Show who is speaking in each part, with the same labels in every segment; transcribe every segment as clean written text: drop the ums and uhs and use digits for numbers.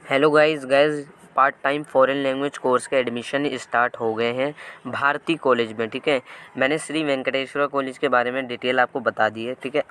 Speaker 1: Hello guys part time foreign language course के admission start हो गए हैं भारती कॉलेज में। ठीक है, मैंने श्री वेंकटेश्वर कॉलेज के बारे में डिटेल आपको बता दी है। ठीक है,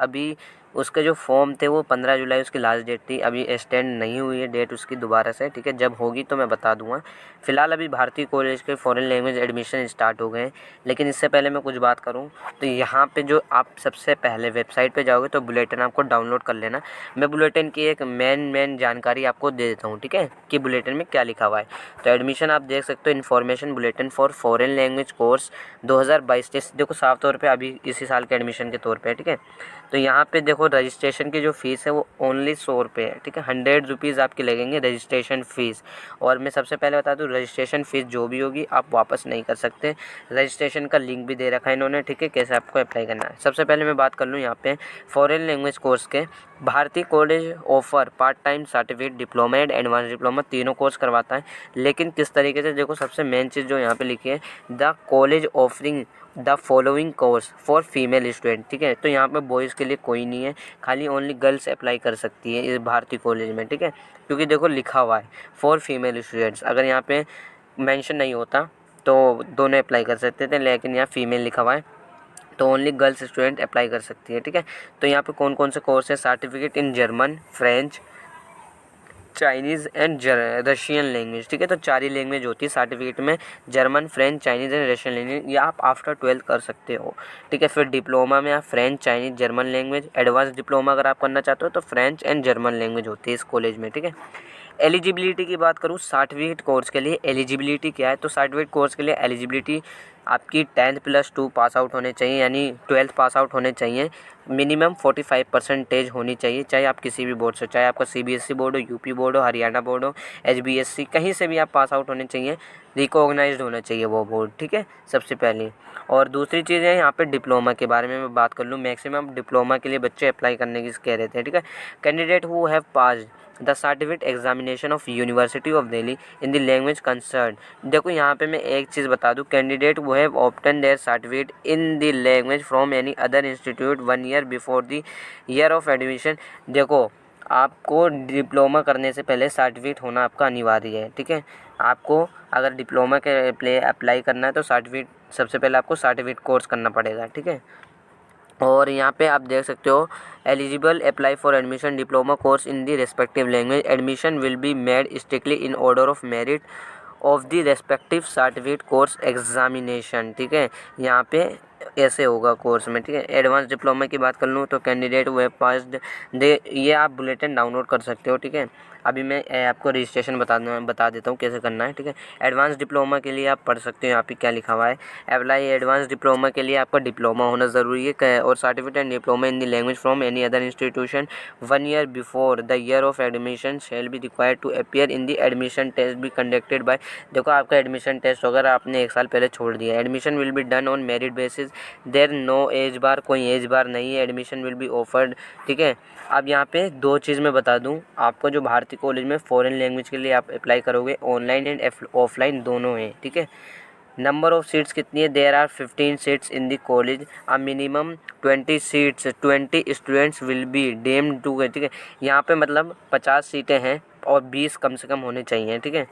Speaker 1: अभी उसके जो फॉर्म थे वो 15 जुलाई उसकी लास्ट डेट थी। अभी एक्सटेंड नहीं हुई है डेट उसकी दोबारा से। ठीक है, जब होगी तो मैं बता दूंगा। फिलहाल अभी भारती कॉलेज के फॉरेन लैंग्वेज एडमिशन स्टार्ट हो गए हैं। लेकिन इससे पहले मैं कुछ बात करूं तो यहाँ पे जो आप सबसे पहले वेबसाइट पे जाओगे तो बुलेटिन आपको डाउनलोड कर लेना। मैं बुलेटिन की एक मेन जानकारी आपको दे देता हूँ। ठीक है, कि बुलेटिन में क्या लिखा हुआ है। तो एडमिशन आप देख सकते हो, information bulletin for foreign language course 2022। देखो साफ तौर पे अभी इसी साल के एडमिशन के तौर पे है। ठीक है, तो यहाँ पे देखो रजिस्ट्रेशन की जो फ़ीस है वो ओनली 100 रुपये है। ठीक है, 100 रुपीज़ आपके लगेंगे रजिस्ट्रेशन फ़ीस। और मैं सबसे पहले बता दूँ, रजिस्ट्रेशन फ़ीस जो भी होगी आप वापस नहीं कर सकते। रजिस्ट्रेशन का लिंक भी दे रखा है इन्होंने। ठीक है, कैसे आपको अप्लाई करना है। सबसे पहले मैं बात कर लूँ यहाँ पे फॉरेन लैंग्वेज कोर्स के। भारतीय college offer part time certificate, diploma and advance diploma तीनों कोर्स करवाता है। लेकिन किस तरीके से, देखो सबसे मेन चीज़ जो यहाँ पे लिखी है, the college offering the following course for female student. ठीक है, तो यहाँ पे बॉयज़ के लिए कोई नहीं है, खाली ओनली गर्ल्स अप्लाई कर सकती है इस भारतीय कॉलेज में। ठीक है, क्योंकि देखो लिखा हुआ है फॉर फीमेल स्टूडेंट्स। अगर यहाँ पे मेंशन नहीं होता तो दोनों अप्लाई कर सकते थे, लेकिन यहाँ फीमेल लिखा हुआ है तो ओनली गर्ल्स स्टूडेंट अप्लाई कर सकती है। ठीक है, तो यहाँ पे कौन कौन से कोर्स है, certificate in German, French, Chinese and Russian language. ठीक है, तो 4 ही लैंग्वेज होती है सर्टिफिकेट में, German, French, Chinese and Russian language. ये आप आफ्टर 12th कर सकते हो। ठीक है, फिर डिप्लोमा में आप French, Chinese, German language. Advance diploma अगर आप करना चाहते हो तो फ्रेंच एंड जर्मन लैंग्वेज होती है इस कॉलेज में। ठीक है, एलिजिबिलिटी की बात करूँ सर्टिफिकेट कोर्स के लिए, एलिजिबिलिटी क्या है, तो सर्टिफिकेट कोर्स के लिए एलिजिबिलिटी आपकी 10th+2 पास आउट होने चाहिए, यानी 12th पास आउट होने चाहिए। मिनिमम 45% होनी चाहिए, चाहे आप किसी भी बोर्ड से, चाहे आपका CBSE बोर्ड हो, यूपी बोर्ड हो, हरियाणा बोर्ड हो, HBSC, कहीं से भी आप पास आउट होने चाहिए। रिकॉग्नाइज्ड होना चाहिए वो बोर्ड। ठीक है, सबसे पहले। और दूसरी चीज़ है यहाँ पे डिप्लोमा के बारे में मैं बात कर लूँ। मैक्सिमम डिप्लोमा के लिए बच्चे अप्लाई करने की कह रहे थे। ठीक है, candidate who have passed the certificate examination of university of Delhi in the language concern. देखो यहाँ पे मैं एक चीज़ बता दूँ, candidate who have obtained their certificate in the language from any other institute 1 year before the year of admission. देखो आपको diploma करने से पहले सर्टिफिकेट होना आपका अनिवार्य है। ठीक है, आपको अगर डिप्लोमा के अप्लाई करना है तो सर्टिफिकेट, सबसे पहले आपको सर्टिफिकेट कोर्स करना पड़ेगा। ठीक है, और यहाँ पे आप देख सकते हो, eligible apply for admission diploma course in the respective language, admission will be made strictly in order of merit of the respective certificate course examination. ठीक है, यहाँ पे ऐसे होगा कोर्स में। ठीक है, एडवांस डिप्लोमा की बात कर लूँ तो कैंडिडेट वेब पास्ड दे, ये आप बुलेटिन डाउनलोड कर सकते हो। ठीक है, अभी मैं आपको रजिस्ट्रेशन बता देता हूँ कैसे करना है। ठीक है, एडवांस डिप्लोमा के लिए आप पढ़ सकते हो यहाँ पे क्या लिखा हुआ है। अप्लाई एडवांस डिप्लोमा के लिए आपका डिप्लोमा होना ज़रूरी है, और certificate and diploma in the language from any other institution 1 year before the year of admission shall be required to appear in the admission test be conducted by. देखो आपका admission test अगर आपने 1 साल पहले छोड़ दिया, admission will be done on merit basis, there no age bar, कोई age बार नहीं है, एडमिशन विल बी ऑफर्ड। ठीक है, अब यहाँ पे 2 चीज़ मैं बता दूँ आपको, जो भारतीय कॉलेज में फ़ॉरेन लैंग्वेज के लिए आप अप्लाई करोगे, ऑनलाइन एंड ऑफलाइन दोनों हैं। ठीक है, नंबर ऑफ़ सीट्स कितनी है, there are 15 seats in the college, a minimum 20 seats, 20 students will be deemed to. ठीक है, यहाँ पे मतलब 50 सीटें हैं और 20 कम से कम होने चाहिए। ठीक है,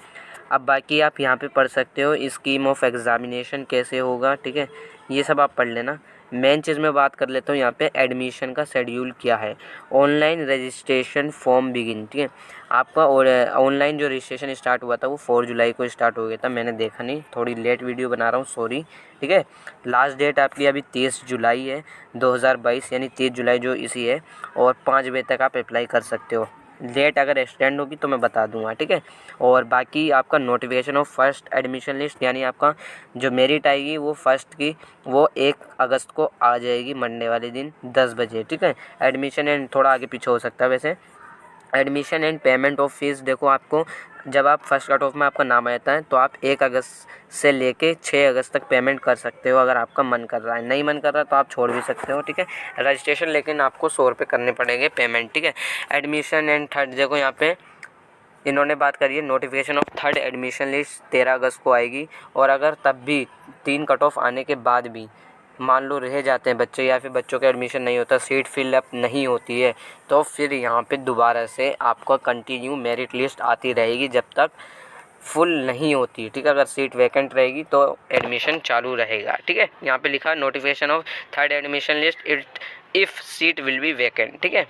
Speaker 1: अब बाकी आप यहाँ पे पढ़ सकते हो स्कीम ऑफ एग्ज़ामिनेशन कैसे होगा। ठीक है, ये सब आप पढ़ लेना। मेन चीज़ मैं बात कर लेता हूँ यहाँ पे एडमिशन का शेड्यूल क्या है। Online registration form begin. ठीक है, आपका और ऑनलाइन जो रजिस्ट्रेशन स्टार्ट हुआ था वो 4 जुलाई को स्टार्ट हो गया था। मैंने देखा नहीं, थोड़ी लेट वीडियो बना रहा हूँ, सॉरी। ठीक है, लास्ट डेट आपकी अभी 30 जुलाई है 2022, यानी 30 जुलाई जो इसी है, और 5 बजे तक आप अप्लाई कर सकते हो। डेट अगर एक्सटेंड होगी तो मैं बता दूंगा। ठीक है, और बाकी आपका notification of first admission list, यानी आपका जो मेरिट आएगी वो फर्स्ट की, वो 1 अगस्त को आ जाएगी, मंडे वाले दिन 10 बजे। ठीक है, एडमिशन एंड थोड़ा आगे पीछे हो सकता है वैसे। Admission and payment of fees, देखो आपको जब आप फर्स्ट कट ऑफ में आपका नाम आता है तो आप 1 अगस्त से लेके 6 अगस्त तक पेमेंट कर सकते हो, अगर आपका मन कर रहा है। नहीं मन कर रहा तो आप छोड़ भी सकते हो। ठीक है, रजिस्ट्रेशन लेकिन आपको 100 रुपये करने पड़ेंगे पेमेंट। ठीक है, एडमिशन एंड थर्ड, देखो यहाँ पे इन्होंने बात करी है, notification of third admission list 13 अगस्त को आएगी, और अगर तब भी 3 कट ऑफ आने के बाद भी मान लो रह जाते हैं बच्चे या फिर बच्चों का एडमिशन नहीं होता, सीट फिलअप नहीं होती है, तो फिर यहाँ पे दोबारा से आपका कंटिन्यू मेरिट लिस्ट आती रहेगी जब तक फुल नहीं होती, ठीक है। अगर सीट वैकेंट रहेगी तो एडमिशन चालू रहेगा, ठीक है। यहाँ पे लिखा notification of third admission list it if seat will be vacant, ठीक है।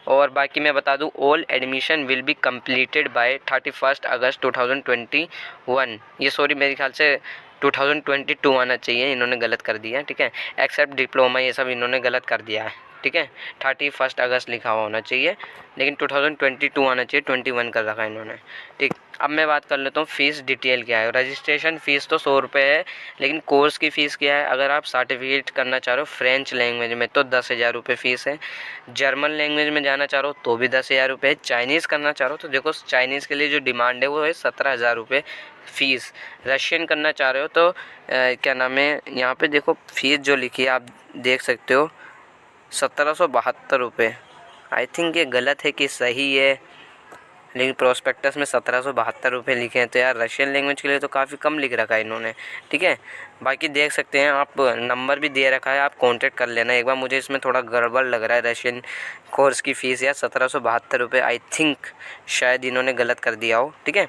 Speaker 1: और बाकी मैं बता दूँ all admission will be completed by 31 अगस्त 2021, ये सॉरी मेरे ख्याल से 2022 आना चाहिए, इन्होंने गलत कर दिया, ठीक है। एक्सेप्ट डिप्लोमा ये सब इन्होंने गलत कर दिया है, ठीक है। 31 अगस्त लिखा हुआ होना चाहिए, लेकिन 2022 आना चाहिए, 21 कर रखा है इन्होंने, ठीक। अब मैं बात कर लेता हूँ फ़ीस डिटेल क्या है। रजिस्ट्रेशन फ़ीस तो 100 रुपये है, लेकिन कोर्स की फ़ीस क्या है। अगर आप सर्टिफिकेट करना चाह रहे हो फ्रेंच लैंग्वेज में तो 10,000 रुपये फ़ीस है। जर्मन लैंग्वेज में जाना चाह रहे हो तो भी 10,000 रुपये है। चाइनीज़ करना चाह रहे हो तो देखो चाइनीज़ के लिए जो डिमांड है वो है 17,000 रुपये फ़ीस। रशियन करना चाह रहे हो तो क्या नाम है, यहाँ पे देखो फ़ीस जो लिखी है आप देख सकते हो 1772 रुपये। आई थिंक ये गलत है कि सही है, लेकिन प्रोस्पेक्टस में 1772 रुपये लिखे हैं, तो यार रशियन लैंग्वेज के लिए तो काफ़ी कम लिख रखा है इन्होंने, ठीक है। बाकी देख सकते हैं आप, नंबर भी दे रखा है, आप कांटेक्ट कर लेना एक बार। मुझे इसमें थोड़ा गड़बड़ लग रहा है, रशियन कोर्स की फ़ीस यार 1772 रुपये, आई थिंक शायद इन्होंने गलत कर दिया हो, ठीक है।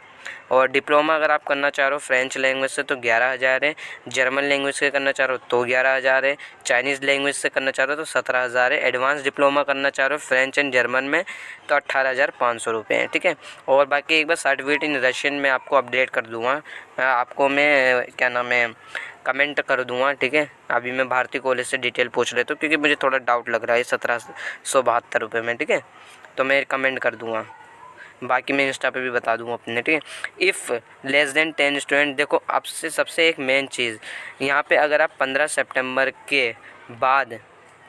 Speaker 1: और डिप्लोमा अगर आप करना चाह रहे हो फ्रेंच लैंग्वेज से तो 11,000 है, जर्मन लैंग्वेज से करना चाह रहे हो तो 11,000 है, चाइनीज़ लैंग्वेज से करना चाह रहे हो तो 17,000 है, एडवांस डिप्लोमा करना चाह रहे हो फ्रेंच एंड जर्मन में तो 18,500 रुपये हैं, ठीक है। और बाकी एक बार सर्टिफिकेट इन रशियन में आपको अपडेट कर दूँगा, आपको मैं क्या नाम है कमेंट कर दूँगा, ठीक है। अभी मैं भारती कॉलेज से डिटेल पूछ लेता हूँ क्योंकि मुझे थोड़ा डाउट लग रहा है 1772 रुपये में, ठीक है। तो मैं कमेंट कर दूँगा, बाकी मैं इंस्टा पे भी बता दूँगा अपने, ठीक है। इफ़ लेस देन 10 स्टूडेंट, देखो आपसे सबसे एक मेन चीज़ यहाँ पे, अगर आप 15 सितंबर के बाद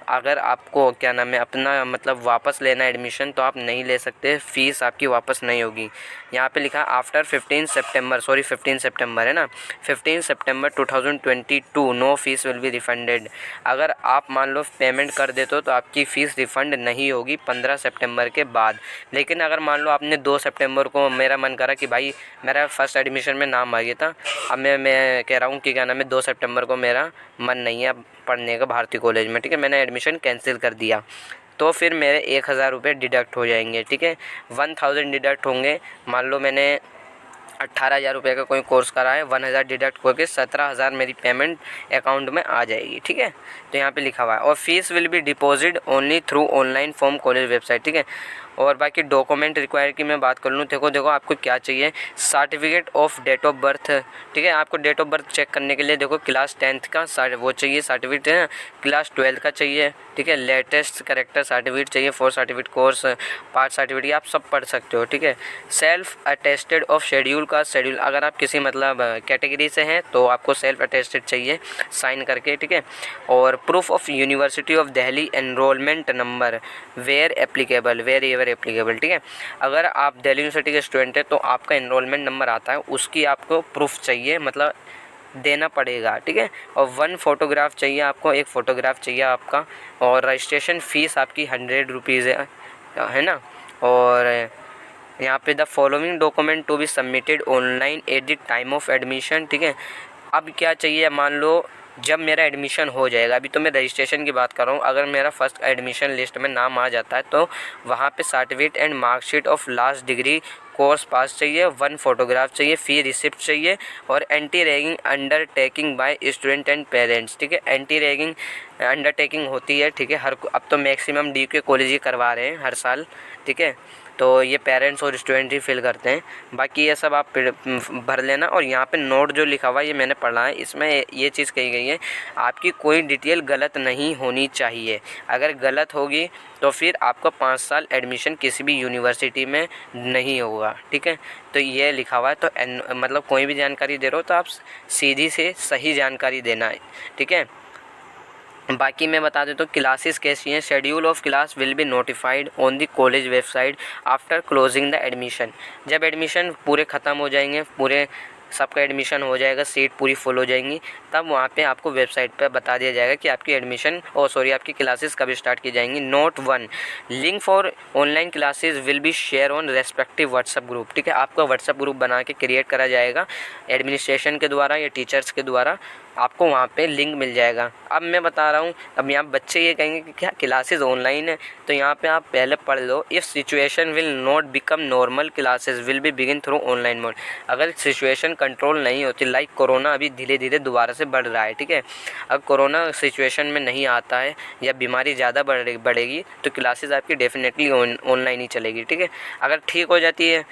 Speaker 1: अगर आपको क्या नाम है अपना मतलब वापस लेना एडमिशन तो आप नहीं ले सकते, फ़ीस आपकी वापस नहीं होगी। यहाँ पे लिखा आफ्टर 15 सितंबर, सॉरी 15 सितंबर है ना, 15 सितंबर 2022 no fees will be refunded. अगर आप मान लो पेमेंट कर देते हो तो आपकी फ़ीस रिफ़ंड नहीं होगी 15 सितंबर के बाद। लेकिन अगर मान लो आपने 2 सितंबर को, मेरा मन करा कि भाई मेरा फर्स्ट एडमिशन में नाम आ गया था, अब मैं कह रहा हूँ कि क्या नाम है 2 सितंबर को मेरा मन नहीं है पढ़ने का भारती कॉलेज में, ठीक है, मैंने एडमिशन कैंसिल कर दिया, तो फिर मेरे 1,000 रुपये डिडक्ट हो जाएंगे, ठीक है। 1,000 डिडक्ट होंगे। मान लो मैंने 18,000 रुपये का कोई कोर्स करा है, 1,000 डिडक्ट करके 17,000 मेरी पेमेंट अकाउंट में आ जाएगी, ठीक है। तो यहाँ पे लिखा हुआ है और fees will B deposit only through online form college website, ठीक है। और बाकी डॉक्यूमेंट रिक्वायर की मैं बात कर लूँ, देखो आपको क्या चाहिए, certificate of date of birth, ठीक है। आपको डेट ऑफ बर्थ चेक करने के लिए देखो क्लास 10th का वो चाहिए सर्टिफिकेट है, क्लास 12 का चाहिए, ठीक है। लेटेस्ट करेक्टर सर्टिफिकेट चाहिए, 4 सर्टिफिकेट कोर्स पार्ट सर्टिफिकेट आप सब पढ़ सकते हो, ठीक है। सेल्फ अटेस्टेड ऑफ शेड्यूल का शेड्यूल, अगर आप किसी मतलब कैटेगरी से हैं तो आपको सेल्फ अटेस्टेड चाहिए साइन करके, ठीक है। और proof of university of Delhi enrolment number where applicable, wherever applicable, ठीक है। अगर आप दिल्ली यूनिवर्सिटी के स्टूडेंट हैं तो आपका एनरोलमेंट नंबर आता है, उसकी आपको प्रूफ चाहिए, मतलब देना पड़ेगा, ठीक है। और 1 फ़ोटोग्राफ चाहिए आपको, एक फ़ोटोग्राफ चाहिए आपका। और रजिस्ट्रेशन फ़ीस आपकी 100 रुपीज़ है ना। और यहाँ पे the following document to be submitted online at the time of admission, ठीक है। अब क्या चाहिए, मान लो जब मेरा एडमिशन हो जाएगा, अभी तो मैं रजिस्ट्रेशन की बात कर रहा हूँ, अगर मेरा फर्स्ट एडमिशन लिस्ट में नाम आ जाता है तो वहाँ पे certificate and marksheet of last degree course pass चाहिए, 1 फ़ोटोग्राफ चाहिए, फ़ी रिसिप्ट चाहिए और anti ragging undertaking bye student and parents, ठीक है। एंटी रैगिंग अंडरटेकिंग होती है, ठीक है, अब तो मैक्सिमम डी के कॉलेज ही करवा रहे हैं हर साल, ठीक है। तो ये पेरेंट्स और स्टूडेंट ही फिल करते हैं, बाकी ये सब आप भर लेना। और यहाँ पे नोट जो लिखा हुआ है ये मैंने पढ़ा है, इसमें ये चीज़ कही गई है आपकी कोई डिटेल गलत नहीं होनी चाहिए, अगर गलत होगी तो फिर आपका 5 साल एडमिशन किसी भी यूनिवर्सिटी में नहीं होगा, ठीक है। तो ये लिखा हुआ है, तो मतलब कोई भी जानकारी दे रहे हो तो आप सीधी से सही जानकारी देना है, ठीक है। बाकी मैं बता देता हूँ क्लासेस कैसी हैं। Schedule of class will be notified on the college website after closing the admission, जब एडमिशन पूरे ख़त्म हो जाएंगे, पूरे सबका एडमिशन हो जाएगा, सीट पूरी फुल हो जाएंगी, तब वहाँ पे आपको वेबसाइट पे बता दिया जाएगा कि आपकी एडमिशन आपकी क्लासेस कब स्टार्ट की जाएंगी। Note 1 link for online classes will B share on respective WhatsApp group, ठीक है। आपका व्हाट्सएप ग्रुप बना के क्रिएट करा जाएगा एडमिनिस्ट्रेशन के द्वारा या टीचर्स के द्वारा, आपको वहाँ पे लिंक मिल जाएगा। अब मैं बता रहा हूँ, अब यहाँ बच्चे ये कहेंगे कि क्या क्लासेस ऑनलाइन है, तो यहाँ पे आप पहले पढ़ लो, if situation will not become normal classes will be begin through online mode. अगर सिचुएशन कंट्रोल नहीं होती, लाइक कोरोना अभी धीरे धीरे दोबारा से बढ़ रहा है, ठीक है, अगर कोरोना सिचुएशन में नहीं आता है या बीमारी ज़्यादा बढ़ेगी तो क्लासेस आपकी डेफिनेटली ऑनलाइन ही चलेगी, ठीक है। अगर ठीक हो जाती है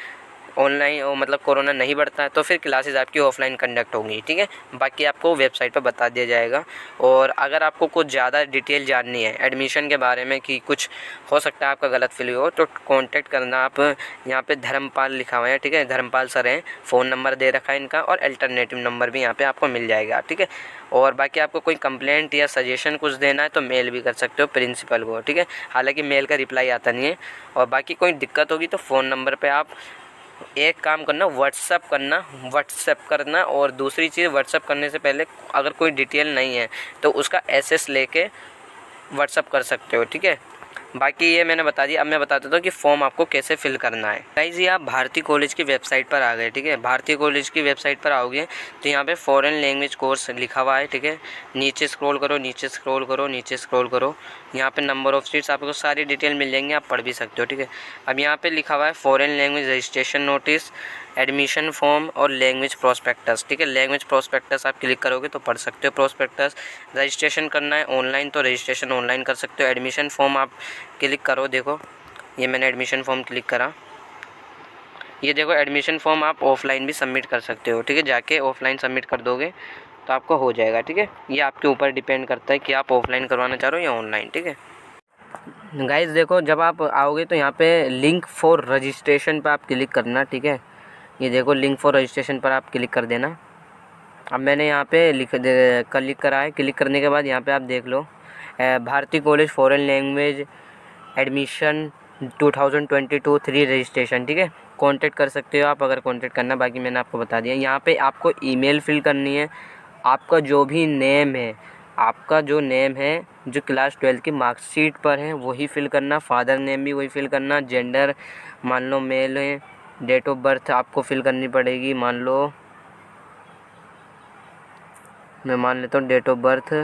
Speaker 1: ऑनलाइन, मतलब कोरोना नहीं बढ़ता है, तो फिर क्लासेस आपकी ऑफलाइन कंडक्ट होंगी, ठीक है। बाकी आपको वेबसाइट पर बता दिया जाएगा। और अगर आपको कुछ ज़्यादा डिटेल जाननी है एडमिशन के बारे में कि कुछ हो सकता है आपका गलत फील हो, तो कांटेक्ट करना आप, यहाँ पे धर्मपाल लिखा हुआ है, ठीक है, धर्मपाल सर हैं, फ़ोन नंबर दे रखा है इनका, और अल्टरनेटिव नंबर भी यहाँ पे आपको मिल जाएगा, ठीक है। और बाकी आपको कोई कंप्लेंट या सजेशन कुछ देना है तो मेल भी कर सकते हो प्रिंसिपल को, ठीक है। हालांकि मेल का रिप्लाई आता नहीं है। और बाकी कोई दिक्कत होगी तो फ़ोन नंबर पे आप एक काम करना, व्हाट्सएप करना। और दूसरी चीज़, व्हाट्सएप करने से पहले अगर कोई डिटेल नहीं है तो उसका एसएस लेके व्हाट्सएप कर सकते हो, ठीक है। बाकी ये मैंने बता दिया। अब मैं बता देता हूँ कि फॉर्म आपको कैसे फिल करना है। गाइस ये आप भारती कॉलेज की वेबसाइट पर आ गए, ठीक है। भारती कॉलेज की वेबसाइट पर आओगे तो यहाँ पे फॉरेन लैंग्वेज कोर्स लिखा हुआ है, ठीक है। नीचे स्क्रॉल करो, नीचे स्क्रॉल करो, नीचे स्क्रॉल करो, यहाँ पे नंबर ऑफ सीट्स आपको सारी डिटेल मिल जाएंगी, आप पढ़ भी सकते हो, ठीक है। अब यहाँ पे लिखा हुआ है foreign language registration notice, admission form और लैंग्वेज प्रोस्पेक्टस, ठीक है। लैंग्वेज प्रोस्पेक्टस आप क्लिक करोगे तो पढ़ सकते हो प्रोस्पेक्टस। रजिस्ट्रेशन करना है ऑनलाइन तो रजिस्ट्रेशन ऑनलाइन कर सकते हो। एडमिशन फॉर्म आप क्लिक करो, देखो ये मैंने एडमिशन फॉर्म क्लिक करा, ये देखो एडमिशन फॉर्म आप ऑफलाइन भी सबमिट कर सकते हो, ठीक है। जाके ऑफलाइन सबमिट कर दोगे तो आपको हो जाएगा, ठीक है। ये आपके ऊपर डिपेंड करता है कि आप ऑफलाइन करवाना चाह रहे हो या ऑनलाइन, ठीक है। गाइस देखो जब आप आओगे तो यहाँ पे लिंक फॉर रजिस्ट्रेशन पर आप क्लिक करना, ठीक है। ये देखो लिंक फॉर रजिस्ट्रेशन पर आप क्लिक कर देना। अब मैंने यहाँ पे क्लिक करा है। क्लिक करने के बाद यहाँ पे आप देख लो Bharati college foreign language admission 2022 3 registration, ठीक है। कांटेक्ट कर सकते हो आप अगर कांटेक्ट करना। बाकी मैंने आपको बता दिया। यहाँ पे आपको ईमेल फिल करनी है, आपका जो भी नेम है, आपका जो नेम है जो क्लास 12 की मार्कशीट पर है वही फिल करना, फादर नेम भी वही फिल करना, जेंडर मान लो मेल है, डेट ऑफ बर्थ आपको फिल करनी पड़ेगी। मान लो मैं मान लेता हूँ डेट ऑफ बर्थ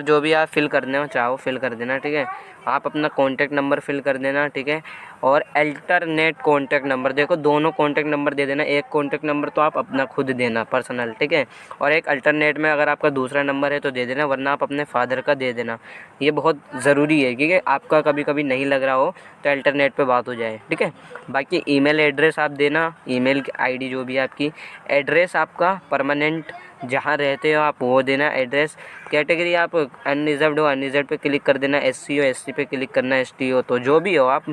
Speaker 1: जो भी आप फिल करने हो चाहो फिल कर देना, ठीक है। आप अपना कॉन्टैक्ट नंबर फिल कर देना, ठीक है। और अल्टरनेट कॉन्टैक्ट नंबर, देखो दोनों कॉन्टैक्ट नंबर दे देना। एक कॉन्टैक्ट नंबर तो आप अपना खुद देना पर्सनल, ठीक है। और एक अल्टरनेट में अगर आपका दूसरा नंबर है तो दे देना, वरना आप अपने फादर का दे देना। ये बहुत ज़रूरी है क्योंकि आपका कभी कभी नहीं लग रहा हो तो अल्टरनेट पे बात हो जाए, ठीक है। बाकी ईमेल एड्रेस आप देना, ईमेल आईडी जो भी आपकी, एड्रेस आपका परमानेंट जहाँ रहते हो आप वो देना एड्रेस। कैटेगरी आप अनरिजर्व्ड हो, अनरिजर्व पे क्लिक कर देना। एससी हो एससी पे क्लिक करना, एसटी हो तो जो भी हो आप।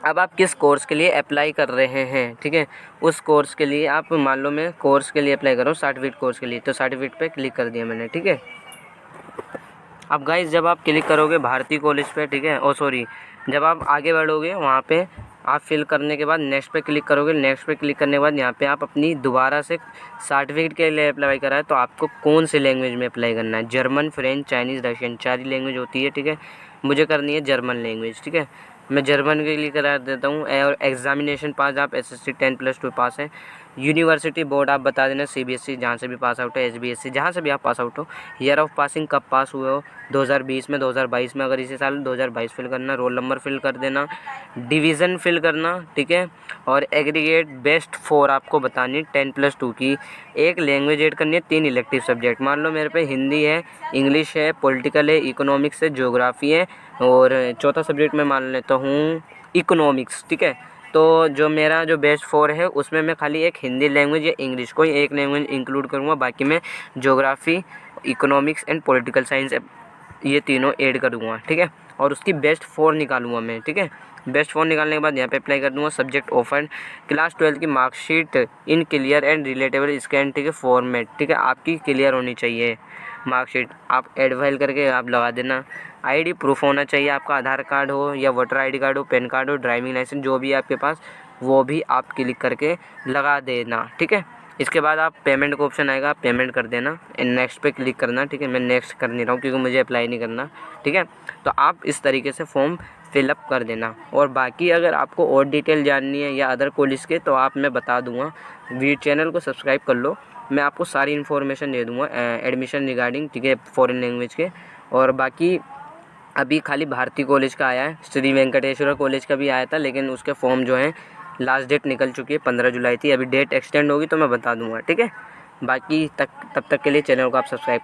Speaker 1: अब आप किस कोर्स के लिए अप्लाई कर रहे हैं, ठीक है, उस कोर्स के लिए आप मान लो मैं कोर्स के लिए अप्लाई कर रहा हूँ सर्टिफिकेट कोर्स के लिए, तो सर्टिफिकेट पे क्लिक कर दिया मैंने, ठीक है। अब गाइस जब आप क्लिक करोगे भारती कॉलेज पे, ठीक है, जब आप आगे बढ़ोगे वहाँ पे आप फिल करने के बाद नेक्स्ट पे क्लिक करोगे। नेक्स्ट पे क्लिक करने के बाद यहाँ पे आप अपनी दोबारा से सर्टिफिकेट के लिए अप्लाई करा है तो आपको कौन से लैंग्वेज में अप्लाई करना है, जर्मन, फ्रेंच, चाइनीज़, रशियन, 4 ही लैंग्वेज होती है, ठीक है। मुझे करनी है जर्मन लैंग्वेज, ठीक है। मैं जर्मन के लिए करा देता हूँ। और एग्जामिनेशन पास आप SSC 10+2 पास है। यूनिवर्सिटी बोर्ड आप बता देना CBSE जहाँ से भी पास आउट है, SBSE जहाँ से भी आप पास आउट हो। ईयर ऑफ पासिंग कब पास हुए हो, 2020 में, 2022 में, अगर इसी साल 2022 फिल करना। रोल नंबर फिल कर देना, डिवीज़न फिल करना, ठीक है। और एग्रीगेट बेस्ट 4 आपको बतानी 10+2 की। एक लैंग्वेज ऐड करनी है, 3 इलेक्टिव सब्जेक्ट। मान लो मेरे पे हिंदी है, इंग्लिश है, पॉलिटिकल है, इकोनॉमिक्स है, ज्योग्राफी है, और चौथा सब्जेक्ट मैं मान लेता हूँ इकोनॉमिक्स, ठीक है। तो जो मेरा जो बेस्ट 4 है उसमें मैं खाली एक हिंदी लैंग्वेज या इंग्लिश कोई एक लैंग्वेज इंक्लूड करूँगा। बाकी मैं geography, economics and political science ये तीनों ऐड करूँगा, ठीक है। और उसकी बेस्ट 4 निकालूंगा मैं, ठीक है। बेस्ट 4 निकालने के बाद यहाँ पे अप्लाई कर दूँगा। सब्जेक्ट ऑफर, क्लास 12 की marksheet in clear and relatable scan, ठीक है, फॉर्मेट, ठीक है, आपकी क्लियर होनी चाहिए मार्कशीट। आप एड फाइल करके आप लगा देना। आईडी प्रूफ होना चाहिए, आपका आधार कार्ड हो या वोटर आईडी कार्ड हो, पैन कार्ड हो, ड्राइविंग लाइसेंस जो भी है आपके पास वो भी आप क्लिक करके लगा देना, ठीक है। इसके बाद आप पेमेंट का ऑप्शन आएगा, आप पेमेंट कर देना, नेक्स्ट पे क्लिक करना, ठीक है। मैं नेक्स्ट कर नहीं रहा हूँ क्योंकि मुझे अप्लाई नहीं करना, ठीक है। तो आप इस तरीके से फॉर्म फिलअप कर देना। और बाकी अगर आपको और डिटेल जाननी है या अदर कॉलेज के तो आप मैं बता दूँगा। चैनल को सब्सक्राइब कर लो, मैं आपको सारी इन्फॉर्मेशन दे दूँगा एडमिशन रिगार्डिंग, ठीक है, फ़ॉरेन लैंग्वेज के। और बाकी अभी खाली भारती कॉलेज का आया है, श्री वेंकटेश्वर कॉलेज का भी आया था, लेकिन उसके फॉर्म जो हैं लास्ट डेट निकल चुकी है, 15 जुलाई थी। अभी डेट एक्सटेंड होगी तो मैं बता दूंगा, ठीक है। बाकी तब तक के लिए चैनल को आप सब्सक्राइब